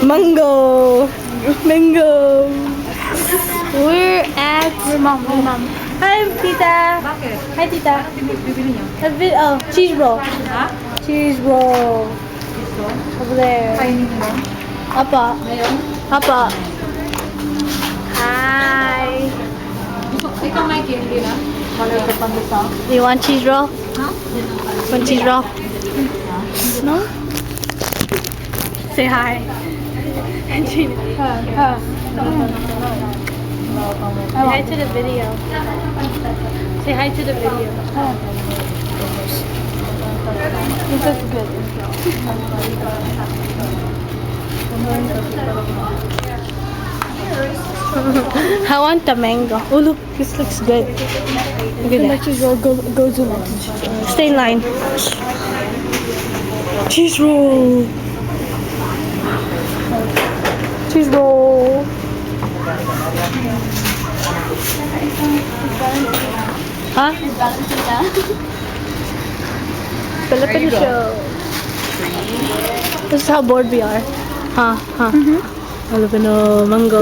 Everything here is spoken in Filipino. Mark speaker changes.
Speaker 1: Mango. Mango. We're at...
Speaker 2: Mom.
Speaker 1: Hi, tita.
Speaker 2: Bakit?
Speaker 1: Hi, tita.
Speaker 2: Bibili niyo?
Speaker 1: Oh, cheese roll.
Speaker 2: Ha?
Speaker 1: Cheese roll.
Speaker 2: Gusto?
Speaker 1: Over there.
Speaker 2: Kainin mo?
Speaker 1: Apa.
Speaker 2: Ngayon?
Speaker 1: Apa. Hi.
Speaker 2: Ikaw may candy na? Wala ka pang gusto?
Speaker 1: Do you want cheese roll?
Speaker 2: Ha?
Speaker 1: Want cheese roll? No? Say hi. Gina. Say hi to the video. Say hi to the video.
Speaker 2: This is good.
Speaker 1: I want the mango. Oh look, this looks good. Look at that.
Speaker 2: Cheese roll, go zoom in.
Speaker 1: Stay in line. Cheese roll. Cheese roll. Huh? Filipino show. This is how bored we are. Huh? Filipino mango.